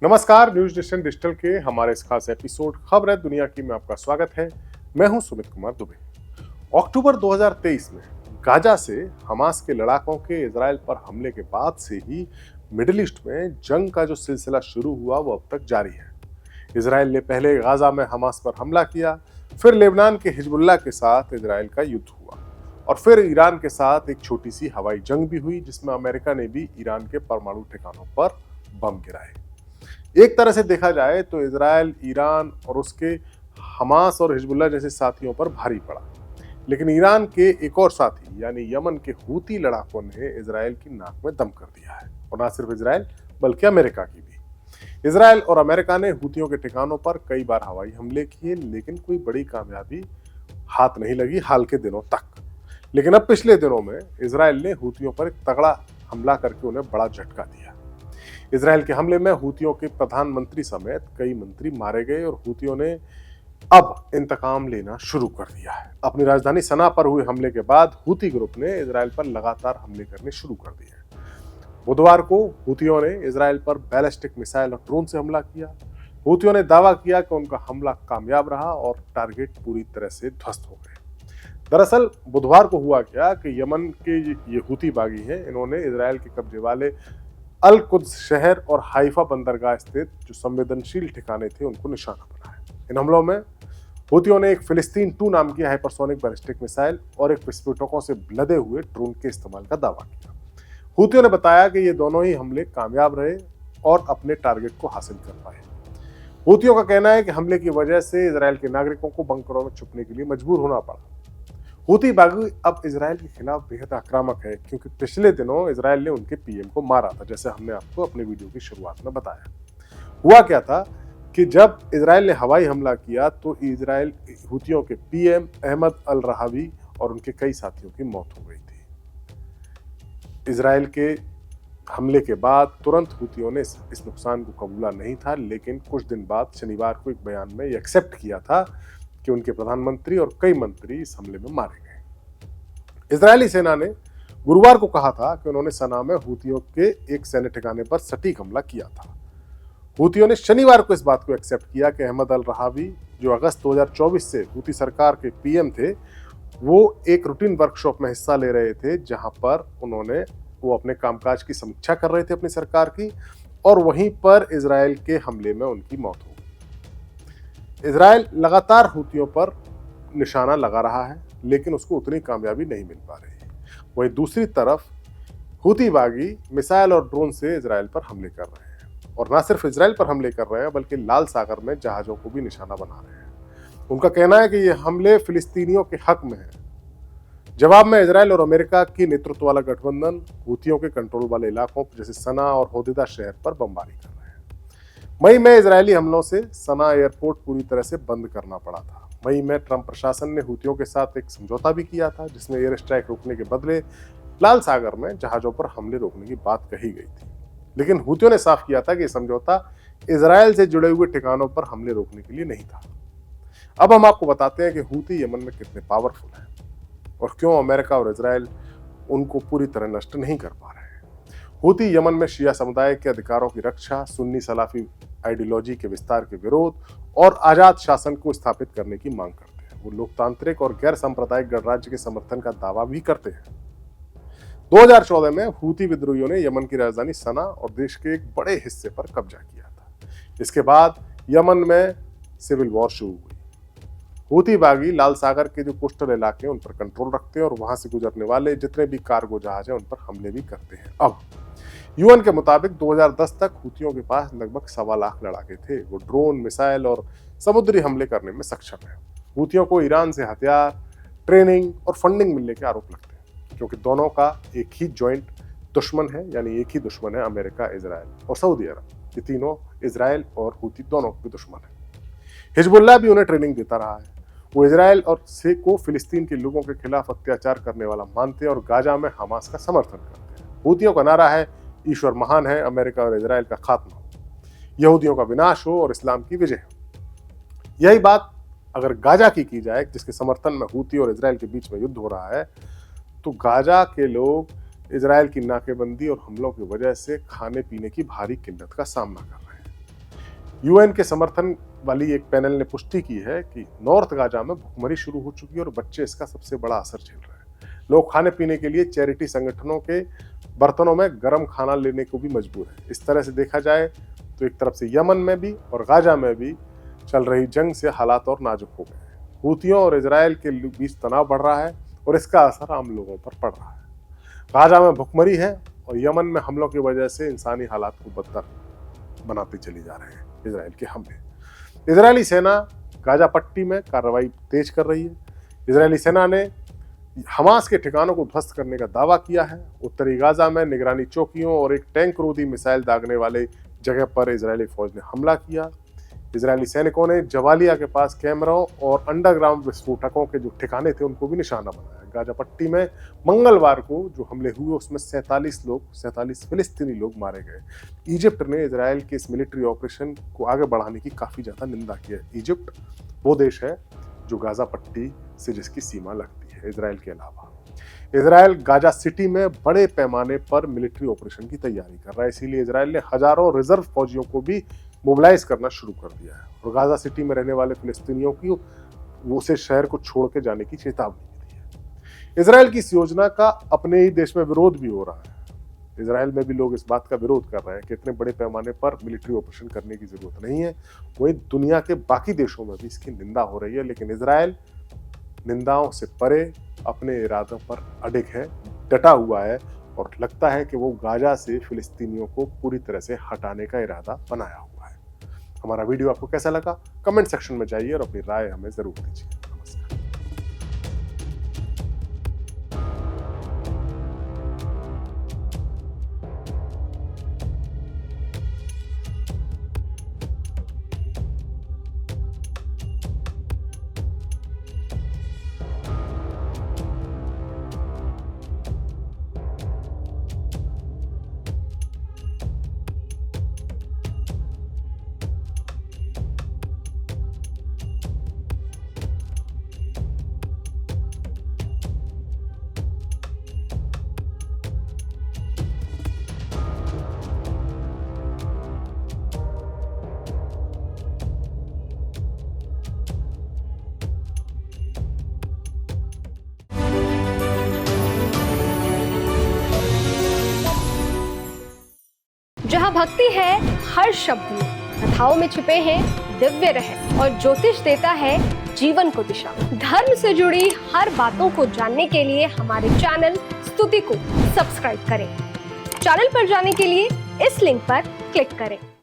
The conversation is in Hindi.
नमस्कार, न्यूज नेशन डिजिटल के हमारे इस खास एपिसोड खबर है दुनिया की में आपका स्वागत है। मैं हूं सुमित कुमार दुबे। अक्टूबर 2023 में गाजा से हमास के लड़ाकों के इजराइल पर हमले के बाद से ही मिडिल ईस्ट में जंग का जो सिलसिला शुरू हुआ वो अब तक जारी है। इजराइल ने पहले गाजा में हमास पर हमला किया, फिर लेबनान के हिजबुल्लाह के साथ इजराइल का युद्ध हुआ और फिर ईरान के साथ एक छोटी सी हवाई जंग भी हुई जिसमें अमेरिका ने भी ईरान के परमाणु ठिकानों पर बम गिराए। एक तरह से देखा जाए तो इजराइल, ईरान और उसके हमास और हिजबुल्लाह जैसे साथियों पर भारी पड़ा, लेकिन ईरान के एक और साथी यानी यमन के हूती लड़ाकों ने इजराइल की नाक में दम कर दिया है। और ना सिर्फ इजराइल बल्कि अमेरिका की भी। इजराइल और अमेरिका ने हूतियों के ठिकानों पर कई बार हवाई हमले किए, लेकिन कोई बड़ी कामयाबी हाथ नहीं लगी हाल के दिनों तक। लेकिन अब पिछले दिनों में इजराइल ने हूतियों पर एक तगड़ा हमला करके उन्हें बड़ा झटका दिया। इजराइल के हमले में हूतियों के प्रधानमंत्री समेत कई मंत्री मारे गए और हूतियों ने अब इंतकाम लेना शुरू कर दिया है। अपनी राजधानी सना पर हुए हमले के बाद हूती ग्रुप ने इजराइल पर लगातार हमले करने शुरू कर दिए हैं। बुधवार को हूतियों ने इजराइल पर बैलिस्टिक मिसाइल और ड्रोन से हमला किया। हूतियों ने दावा किया कि उनका हमला कामयाब रहा और टारगेट पूरी तरह से ध्वस्त हो गए। दरअसल बुधवार को हुआ क्या कि यमन के ये हूती बागी हैं, इन्होंने इजराइल के कब्जे वाले अल कुद्स शहर और हाइफा बंदरगाह स्थित जो संवेदनशील ठिकाने थे उनको निशाना बनाया। इन हमलों में हूतियों ने एक फिलिस्तीन 2 नाम की हाइपरसोनिक बैलिस्टिक मिसाइल और एक विस्फोटकों से लदे हुए ड्रोन के इस्तेमाल का दावा किया। हूतियों ने बताया कि ये दोनों ही हमले कामयाब रहे और अपने टारगेट को हासिल कर पाए। हूतियों का कहना है कि हमले की वजह से इजराइल के नागरिकों को बंकरों में छुपने के लिए मजबूर होना पड़ा। हूती बागी अब इजराइल के खिलाफ बेहद आक्रामक है क्योंकि पिछले दिनों इजराइल ने उनके पीएम को मारा था, जैसे हमने आपको अपने वीडियो की शुरुआत में बताया। हुआ क्या था कि जब इजराइल ने हवाई हमला किया तो इजराइल हूतियों के पीएम अहमद अल रहावी और उनके कई साथियों की मौत हो गई थी। इजराइल के हमले के बाद तुरंत हूतियों ने इस नुकसान को कबूला नहीं था, लेकिन कुछ दिन बाद शनिवार को एक बयान में एक्सेप्ट किया था कि उनके प्रधानमंत्री और कई मंत्री इस हमले में मारे गए। इजरायली सेना ने गुरुवार को कहा था कि उन्होंने सना में हूतियों के एक सैन्य ठिकाने पर सटीक हमला किया था। हूतियों ने शनिवार को इस बात को एक्सेप्ट किया कि अहमद अल रहावी, जो अगस्त 2024 से हूती सरकार के पीएम थे, वो एक रूटीन वर्कशॉप में हिस्सा ले रहे थे जहां पर वो अपने कामकाज की समीक्षा कर रहे थे अपनी सरकार की, और वहीं पर इजराइल के हमले में उनकी मौत हो गई। इजराइल लगातार हूतियों पर निशाना लगा रहा है, लेकिन उसको उतनी कामयाबी नहीं मिल पा रही है। वहीं दूसरी तरफ हूती बागी मिसाइल और ड्रोन से इजराइल पर हमले कर रहे हैं, और ना सिर्फ इजराइल पर हमले कर रहे हैं बल्कि लाल सागर में जहाजों को भी निशाना बना रहे हैं। उनका कहना है कि ये हमले फिलिस्तीनियों के हक में हैं। जवाब में इजराइल और अमेरिका की नेतृत्व वाला गठबंधन हूतियों के कंट्रोल वाले इलाकों जैसे सना और होदेदा शहर पर बमबारी कर रहे हैं। मई में इजरायली हमलों से सना एयरपोर्ट पूरी तरह से बंद करना पड़ा था। मई में ट्रंप प्रशासन ने हूतियों के साथ एक समझौता भी किया था जिसमें एयर स्ट्राइक रोकने के बदले लाल सागर में जहाजों पर हमले रोकने की बात कही गई थी। लेकिन हूतियों ने साफ किया था कि समझौता इजराइल से जुड़े हुए ठिकानों पर हमले रोकने के लिए नहीं था। अब हम आपको बताते हैं कि हूती यमन में कितने पावरफुल हैं और क्यों अमेरिका और इजराइल उनको पूरी तरह नष्ट नहीं कर पा रहे हैं। हूती यमन में शिया समुदाय के अधिकारों की रक्षा, सुन्नी सलाफी आइडियोलॉजी के विस्तार के विरोध और आजाद शासन को स्थापित करने की मांग करते हैं। वो लोकतांत्रिक और गैर सांप्रदायिक गणराज्य के समर्थन का दावा भी करते हैं। 2014 में हूती विद्रोहियों ने यमन की राजधानी सना और देश के एक बड़े हिस्से पर कब्जा किया था। इसके बाद यमन में सिविल वॉर शुरू हुई। हूती बागी लाल सागर के जो कोस्टल इलाके हैं उन पर कंट्रोल रखते हैं और वहां से गुजरने वाले जितने भी कार्गो जहाज हैं उन पर हमले भी करते हैं। अब यूएन के मुताबिक 2010 तक हूतियों के पास लगभग 1.25 लाख लड़ाके थे। वो ड्रोन, मिसाइल और समुद्री हमले करने में सक्षम है। हूतियों को ईरान से हथियार, ट्रेनिंग और फंडिंग मिलने के आरोप लगते हैं, क्योंकि दोनों का एक ही जॉइंट दुश्मन है, यानी एक ही दुश्मन है अमेरिका, इजराइल और सऊदी अरब। ये तीनों इजराइल और हूती दोनों के दुश्मन है। हिजबुल्लाह भी उन्हें ट्रेनिंग देता रहा है। वो इजराइल और से को फिलिस्तीन के लोगों के खिलाफ अत्याचार करने वाला मानते हैं और गाजा में हमास का समर्थन करते हैं। हूतियों का नारा है, ईश्वर महान है, अमेरिका और इजराइल का खात्मा हो, यहूदियों का विनाश हो और इस्लाम की विजय हो। यही बात अगर गाजा की जाए, जिसके समर्थन में हूती और इजराइल के बीच में युद्ध हो रहा है, तो गाजा के लोग इजराइल की नाकेबंदी और हमलों की वजह से खाने पीने की भारी किल्लत का सामना कर रहे हैं। यूएन के समर्थन वाली एक पैनल ने पुष्टि की है कि नॉर्थ गाजा में भुखमरी शुरू हो चुकी है और बच्चे इसका सबसे बड़ा असर झेल रहे हैं। लोग खाने पीने के लिए चैरिटी संगठनों के बर्तनों में गर्म खाना लेने को भी मजबूर है। इस तरह से देखा जाए तो एक तरफ से यमन में भी और गाजा में भी चल रही जंग से हालात और नाजुक हो गए हैं। हूतियों और इजराइल के बीच तनाव बढ़ रहा है और इसका असर आम लोगों पर पड़ रहा है। गाजा में भुखमरी है और यमन में हमलों की वजह से इंसानी हालात को बदतर बनाते चले जा रहे हैं इजराइल के हमले। इजरायली सेना गाजा पट्टी में कार्रवाई तेज कर रही है। इजरायली सेना ने हमास के ठिकानों को ध्वस्त करने का दावा किया है। उत्तरी गाजा में निगरानी चौकियों और एक टैंक रोधी मिसाइल दागने वाले जगह पर इजरायली फौज ने हमला किया। इजरायली सैनिकों ने जवालिया के पास कैमरों और अंडरग्राउंड विस्फोटकों के जो ठिकाने थे उनको भी निशाना बनाया। गाजा पट्टी में मंगलवार को जो हमले हुए उसमें 47 फिलिस्तीनी लोग मारे गए। इजिप्ट ने इजराइल के इस मिलिट्री ऑपरेशन को आगे बढ़ाने की काफी ज्यादा निंदा की है। इजिप्ट वो देश है जो गाजा पट्टी से जिसकी सीमा लगती है इजराइल के अलावा। इजराइल गाजा सिटी में बड़े पैमाने पर मिलिट्री ऑपरेशन की तैयारी कर रहा है, इसीलिए इजराइल ने हजारों रिजर्व फौजियों को भी मोबिलाइज करना शुरू कर दिया है और गाजा सिटी में रहने वाले फिलिस्तीनियों की उसे शहर को छोड़ के जाने की चेतावनी दी है। इजराइल की इस योजना का अपने ही देश में विरोध भी हो रहा है। इजराइल में भी लोग इस बात का विरोध कर रहे हैं कि इतने बड़े पैमाने पर मिलिट्री ऑपरेशन करने की जरूरत नहीं है। वहीं दुनिया के बाकी देशों में भी इसकी निंदा हो रही है, लेकिन इजराइल निंदाओं से परे अपने इरादों पर अडिग है, डटा हुआ है और लगता है कि वो गाजा से फिलिस्तीनियों को पूरी तरह से हटाने का इरादा बनाया हुआ है। हमारा वीडियो आपको कैसा लगा कमेंट सेक्शन में जाइए और अपनी राय हमें जरूर दीजिए। नमस्कार। जहाँ भक्ति है हर शब्द में, कथाओं में छुपे हैं दिव्य रहस्य और ज्योतिष देता है जीवन को दिशा। धर्म से जुड़ी हर बातों को जानने के लिए हमारे चैनल स्तुति को सब्सक्राइब करें। चैनल पर जाने के लिए इस लिंक पर क्लिक करें।